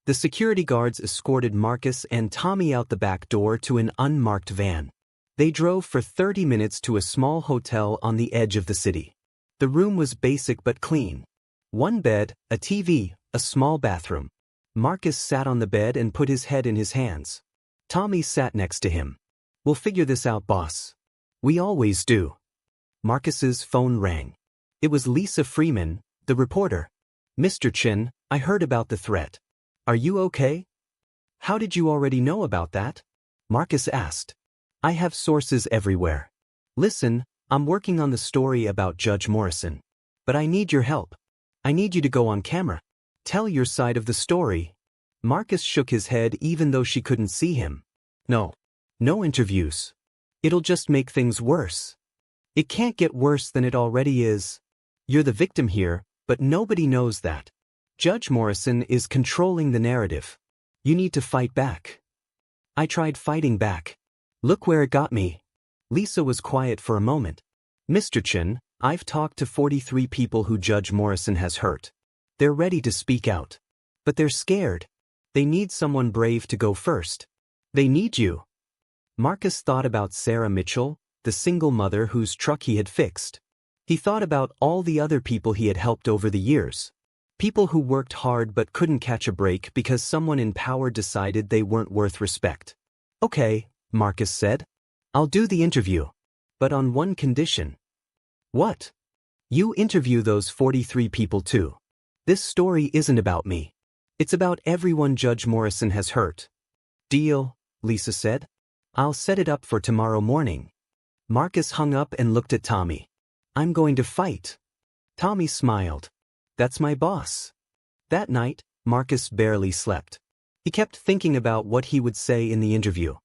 The security guards escorted Marcus and Tommy out the back door to an unmarked van. They drove for 30 minutes to a small hotel on the edge of the city. The room was basic but clean. One bed, a TV, a small bathroom. Marcus sat on the bed and put his head in his hands. Tommy sat next to him. "We'll figure this out, boss." "We always do." Marcus's phone rang. It was Lisa Freeman, the reporter. "Mr. Chen, I heard about the threat. Are you okay?" "How did you already know about that?" Marcus asked. "I have sources everywhere. Listen, I'm working on the story about Judge Morrison. But I need your help. I need you to go on camera. Tell your side of the story." Marcus shook his head even though she couldn't see him. "No. No interviews. It'll just make things worse. It can't get worse than it already is. You're the victim here, but nobody knows that. Judge Morrison is controlling the narrative. You need to fight back." "I tried fighting back. Look where it got me." Lisa was quiet for a moment. "Mr. Chen, I've talked to 43 people who Judge Morrison has hurt. They're ready to speak out. But they're scared. They need someone brave to go first. They need you." Marcus thought about Sarah Mitchell, the single mother whose truck he had fixed. He thought about all the other people he had helped over the years. People who worked hard but couldn't catch a break because someone in power decided they weren't worth respect. "Okay," Marcus said. "I'll do the interview. But on one condition." "What?" "You interview those 43 people too. This story isn't about me. It's about everyone Judge Morrison has hurt." "Deal," Lisa said. "I'll set it up for tomorrow morning." Marcus hung up and looked at Tommy. "I'm going to fight." Tommy smiled. "That's my boss." That night, Marcus barely slept. He kept thinking about what he would say in the interview.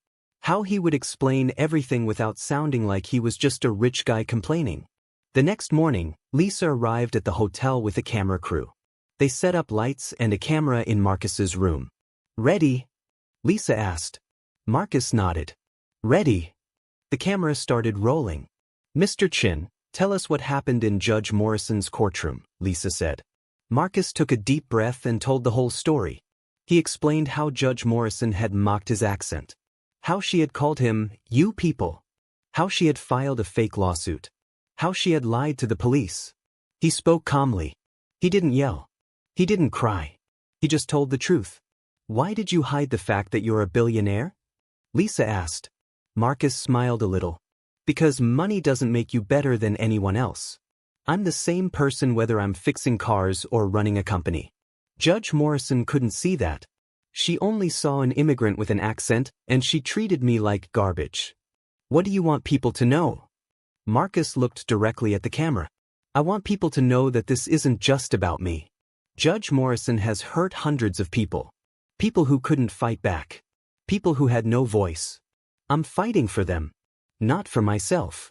How he would explain everything without sounding like he was just a rich guy complaining. The next morning, Lisa arrived at the hotel with a camera crew. They set up lights and a camera in Marcus's room. "Ready?" Lisa asked. Marcus nodded. "Ready." The camera started rolling. "Mr. Chen, tell us what happened in Judge Morrison's courtroom," Lisa said. Marcus took a deep breath and told the whole story. He explained how Judge Morrison had mocked his accent. How she had called him, "you people." How she had filed a fake lawsuit. How she had lied to the police. He spoke calmly. He didn't yell. He didn't cry. He just told the truth. "Why did you hide the fact that you're a billionaire?" Lisa asked. Marcus smiled a little. "Because money doesn't make you better than anyone else. I'm the same person whether I'm fixing cars or running a company. Judge Morrison couldn't see that. She only saw an immigrant with an accent, and she treated me like garbage. What do you want people to know?" Marcus looked directly at the camera. "I want people to know that this isn't just about me. Judge Morrison has hurt hundreds of people. People who couldn't fight back. People who had no voice. I'm fighting for them. Not for myself."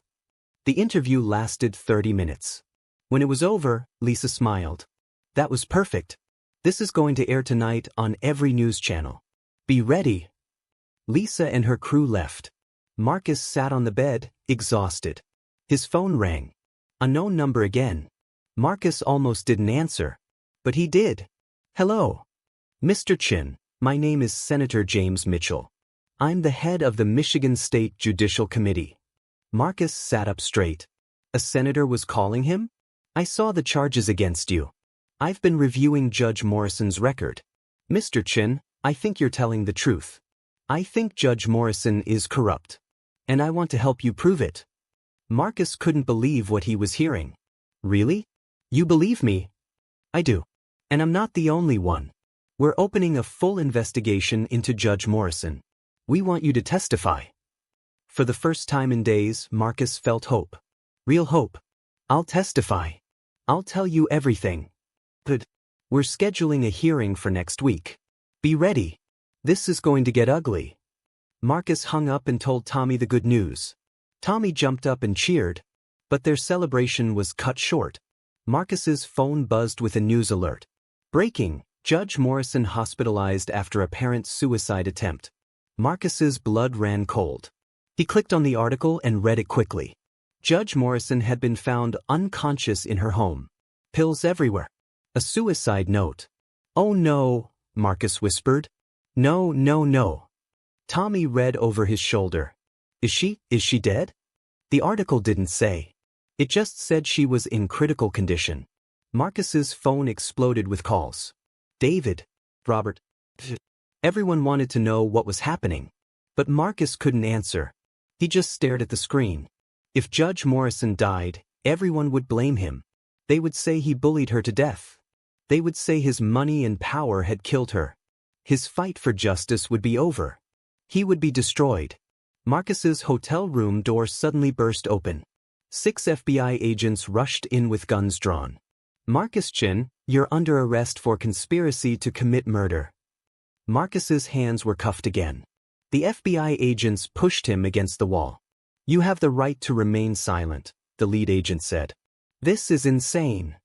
The interview lasted 30 minutes. When it was over, Lisa smiled. "That was perfect. This is going to air tonight on every news channel. Be ready." Lisa and her crew left. Marcus sat on the bed, exhausted. His phone rang. Unknown number again. Marcus almost didn't answer. But he did. "Hello. Mr. Chen, my name is Senator James Mitchell. I'm the head of the Michigan State Judicial Committee." Marcus sat up straight. A senator was calling him? "I saw the charges against you. I've been reviewing Judge Morrison's record. Mr. Chen, I think you're telling the truth. I think Judge Morrison is corrupt. And I want to help you prove it." Marcus couldn't believe what he was hearing. "Really? You believe me?" "I do. And I'm not the only one. We're opening a full investigation into Judge Morrison. We want you to testify." For the first time in days, Marcus felt hope. Real hope. "I'll testify. I'll tell you everything." "Good. We're scheduling a hearing for next week. Be ready. This is going to get ugly." Marcus hung up and told Tommy the good news. Tommy jumped up and cheered, but their celebration was cut short. Marcus's phone buzzed with a news alert. "Breaking: Judge Morrison hospitalized after apparent suicide attempt." Marcus's blood ran cold. He clicked on the article and read it quickly. Judge Morrison had been found unconscious in her home. Pills everywhere. A suicide note. "Oh no," Marcus whispered. No, no, no. Tommy read over his shoulder. Is she dead? The article didn't say. It just said she was in critical condition. Marcus's phone exploded with calls. David. Robert. Everyone wanted to know what was happening. But Marcus couldn't answer. He just stared at the screen. If Judge Morrison died, everyone would blame him. They would say he bullied her to death. They would say his money and power had killed her. His fight for justice would be over. He would be destroyed. Marcus's hotel room door suddenly burst open. 6 FBI agents rushed in with guns drawn. Marcus Chen, you're under arrest for conspiracy to commit murder. Marcus's hands were cuffed again. The FBI agents pushed him against the wall. You have the right to remain silent, the lead agent said. This is insane.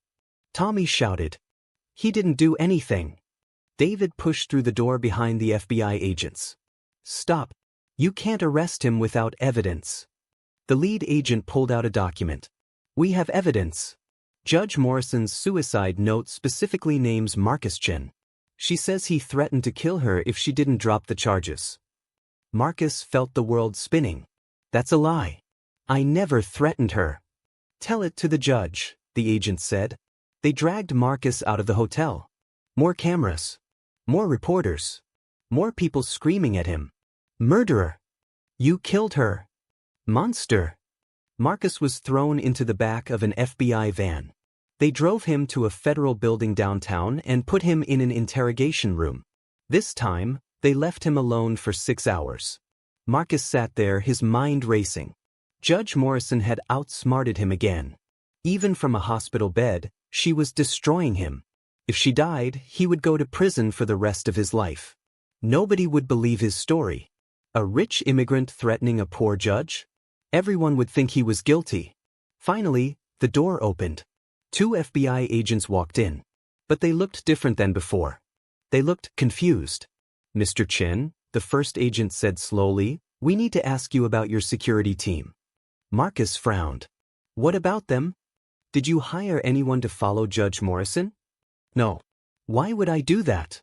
Tommy shouted. He didn't do anything. David pushed through the door behind the FBI agents. Stop. You can't arrest him without evidence. The lead agent pulled out a document. We have evidence. Judge Morrison's suicide note specifically names Marcus Chen. She says he threatened to kill her if she didn't drop the charges. Marcus felt the world spinning. That's a lie. I never threatened her. Tell it to the judge, the agent said. They dragged Marcus out of the hotel. More cameras. More reporters. More people screaming at him. Murderer. You killed her. Monster. Marcus was thrown into the back of an FBI van. They drove him to a federal building downtown and put him in an interrogation room. This time, they left him alone for 6 hours. Marcus sat there, his mind racing. Judge Morrison had outsmarted him again. Even from a hospital bed, she was destroying him. If she died, he would go to prison for the rest of his life. Nobody would believe his story. A rich immigrant threatening a poor judge? Everyone would think he was guilty. Finally, the door opened. 2 FBI agents walked in. But they looked different than before. They looked confused. Mr. Chen, the first agent said slowly, we need to ask you about your security team. Marcus frowned. What about them? Did you hire anyone to follow Judge Morrison? No. Why would I do that?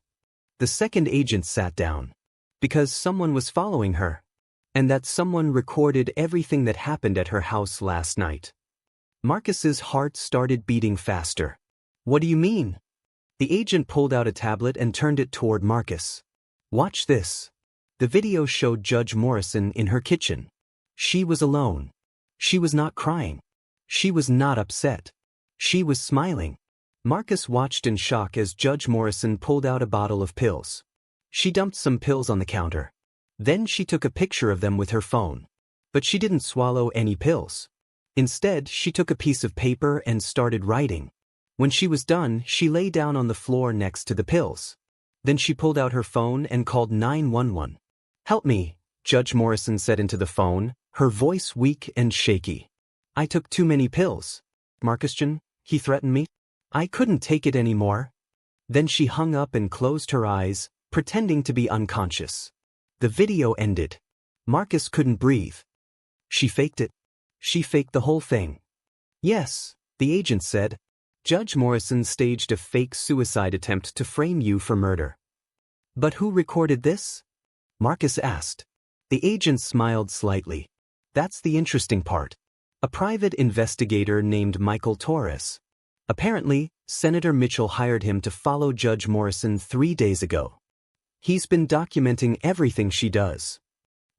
The second agent sat down. Because someone was following her. And that someone recorded everything that happened at her house last night. Marcus's heart started beating faster. What do you mean? The agent pulled out a tablet and turned it toward Marcus. Watch this. The video showed Judge Morrison in her kitchen. She was alone. She was not crying. She was not upset. She was smiling. Marcus watched in shock as Judge Morrison pulled out a bottle of pills. She dumped some pills on the counter. Then she took a picture of them with her phone. But she didn't swallow any pills. Instead, she took a piece of paper and started writing. When she was done, she lay down on the floor next to the pills. Then she pulled out her phone and called 911. Help me, Judge Morrison said into the phone, her voice weak and shaky. I took too many pills. Marcus Chen, he threatened me. I couldn't take it anymore. Then she hung up and closed her eyes, pretending to be unconscious. The video ended. Marcus couldn't breathe. She faked it. She faked the whole thing. Yes, the agent said. Judge Morrison staged a fake suicide attempt to frame you for murder. But who recorded this? Marcus asked. The agent smiled slightly. That's the interesting part. A private investigator named Michael Torres. Apparently, Senator Mitchell hired him to follow Judge Morrison 3 days ago. He's been documenting everything she does.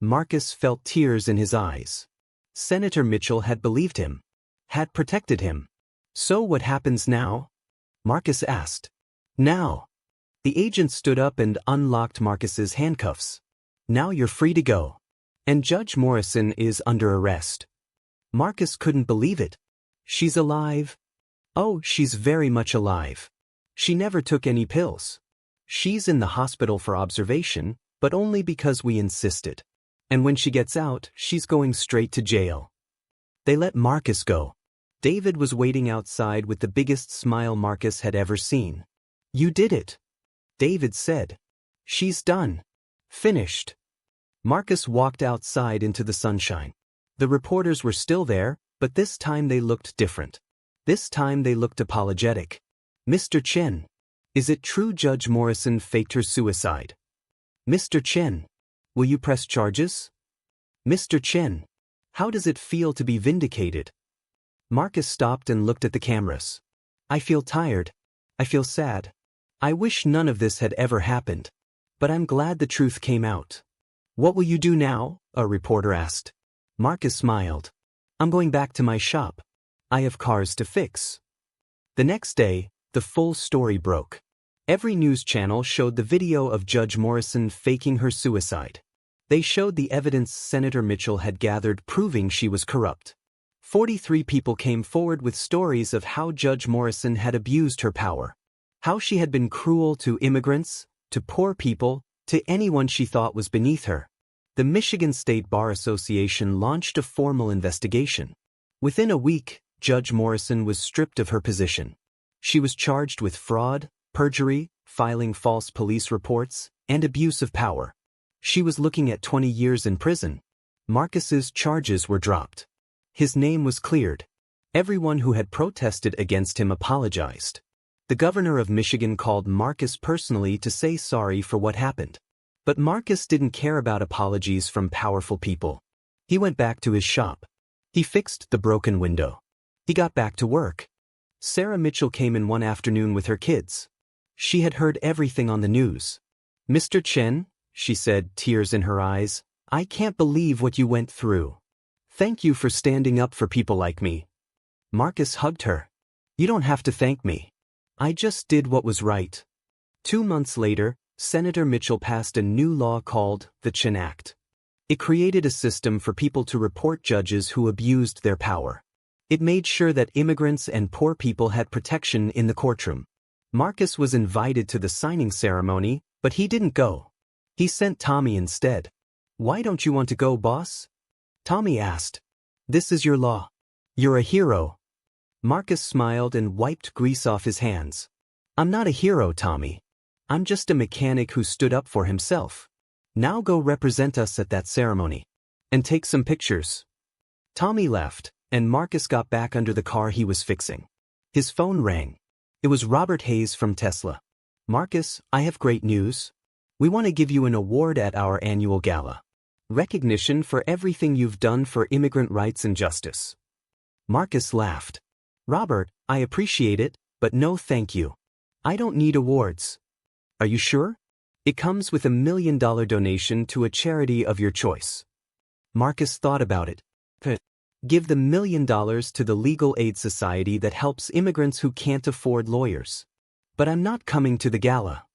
Marcus felt tears in his eyes. Senator Mitchell had believed him. Had protected him. So what happens now? Marcus asked. Now. The agent stood up and unlocked Marcus's handcuffs. Now you're free to go. And Judge Morrison is under arrest. Marcus couldn't believe it. She's alive. Oh, she's very much alive. She never took any pills. She's in the hospital for observation, but only because we insisted. And when she gets out, she's going straight to jail. They let Marcus go. David was waiting outside with the biggest smile Marcus had ever seen. You did it. David said. She's done. Finished. Marcus walked outside into the sunshine. The reporters were still there, but this time they looked different. This time they looked apologetic. Mr. Chen. Is it true Judge Morrison faked her suicide? Mr. Chen, will you press charges? Mr. Chen, how does it feel to be vindicated? Marcus stopped and looked at the cameras. I feel tired. I feel sad. I wish none of this had ever happened. But I'm glad the truth came out. What will you do now? A reporter asked. Marcus smiled. I'm going back to my shop. I have cars to fix. The next day, the full story broke. Every news channel showed the video of Judge Morrison faking her suicide. They showed the evidence Senator Mitchell had gathered proving she was corrupt. 43 people came forward with stories of how Judge Morrison had abused her power. How she had been cruel to immigrants, to poor people, to anyone she thought was beneath her. The Michigan State Bar Association launched a formal investigation. Within a week, Judge Morrison was stripped of her position. She was charged with fraud, perjury, filing false police reports, and abuse of power. She was looking at 20 years in prison. Marcus's charges were dropped. His name was cleared. Everyone who had protested against him apologized. The governor of Michigan called Marcus personally to say sorry for what happened. But Marcus didn't care about apologies from powerful people. He went back to his shop. He fixed the broken window. He got back to work. Sarah Mitchell came in one afternoon with her kids. She had heard everything on the news. Mr. Chen, she said, tears in her eyes, I can't believe what you went through. Thank you for standing up for people like me. Marcus hugged her. You don't have to thank me. I just did what was right. 2 months later, Senator Mitchell passed a new law called the Chen Act. It created a system for people to report judges who abused their power. It made sure that immigrants and poor people had protection in the courtroom. Marcus was invited to the signing ceremony, but he didn't go. He sent Tommy instead. Why don't you want to go, boss? Tommy asked. This is your law. You're a hero. Marcus smiled and wiped grease off his hands. I'm not a hero, Tommy. I'm just a mechanic who stood up for himself. Now go represent us at that ceremony. And take some pictures. Tommy left, and Marcus got back under the car he was fixing. His phone rang. It was Robert Hayes from Tesla. Marcus, I have great news. We want to give you an award at our annual gala. Recognition for everything you've done for immigrant rights and justice. Marcus laughed. Robert, I appreciate it, but no thank you. I don't need awards. Are you sure? It comes with $1 million donation to a charity of your choice. Marcus thought about it. Give the $1 million to the Legal Aid Society that helps immigrants who can't afford lawyers. But I'm not coming to the gala.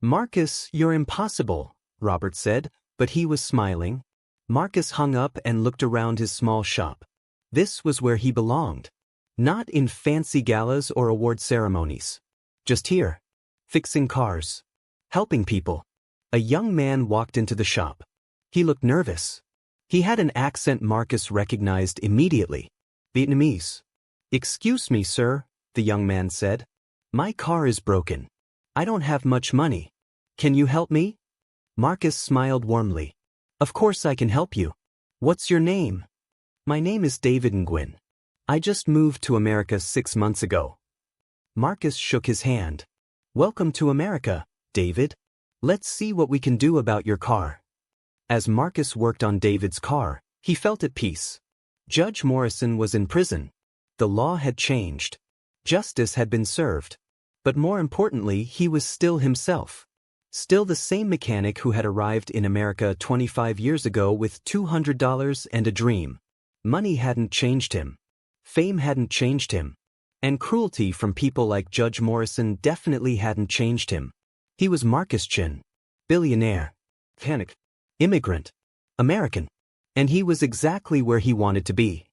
Marcus, you're impossible, Robert said, but he was smiling. Marcus hung up and looked around his small shop. This was where he belonged. Not in fancy galas or award ceremonies. Just here. Fixing cars. Helping people. A young man walked into the shop. He looked nervous. He had an accent Marcus recognized immediately. Vietnamese. Excuse me, sir, the young man said. My car is broken. I don't have much money. Can you help me? Marcus smiled warmly. Of course I can help you. What's your name? My name is David Nguyen. I just moved to America 6 months ago. Marcus shook his hand. Welcome to America, David. Let's see what we can do about your car. As Marcus worked on David's car, he felt at peace. Judge Morrison was in prison. The law had changed. Justice had been served. But more importantly, he was still himself. Still the same mechanic who had arrived in America 25 years ago with $200 and a dream. Money hadn't changed him. Fame hadn't changed him. And cruelty from people like Judge Morrison definitely hadn't changed him. He was Marcus Chen. Billionaire. Mechanic. Immigrant. American. And he was exactly where he wanted to be.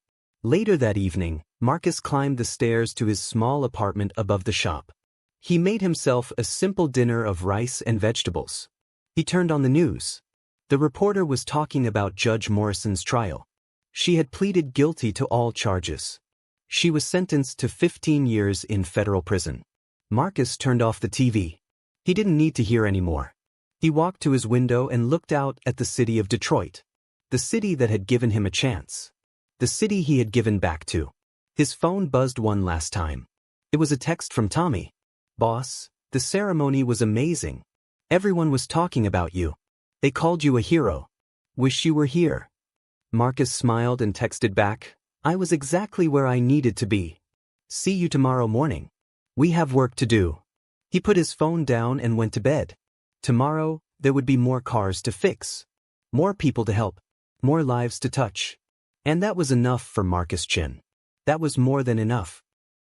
Later that evening, Marcus climbed the stairs to his small apartment above the shop. He made himself a simple dinner of rice and vegetables. He turned on the news. The reporter was talking about Judge Morrison's trial. She had pleaded guilty to all charges. She was sentenced to 15 years in federal prison. Marcus turned off the TV. He didn't need to hear anymore. He walked to his window and looked out at the city of Detroit. The city that had given him a chance. The city he had given back to. His phone buzzed one last time. It was a text from Tommy. Boss, The ceremony was amazing. Everyone was talking about you. They called you a hero. Wish you were here. Marcus smiled and texted back, I was exactly where I needed to be. See you tomorrow morning. We have work to do. He put his phone down and went to bed. Tomorrow, there would be more cars to fix. More people to help. More lives to touch. And that was enough for Marcus Chen. That was more than enough.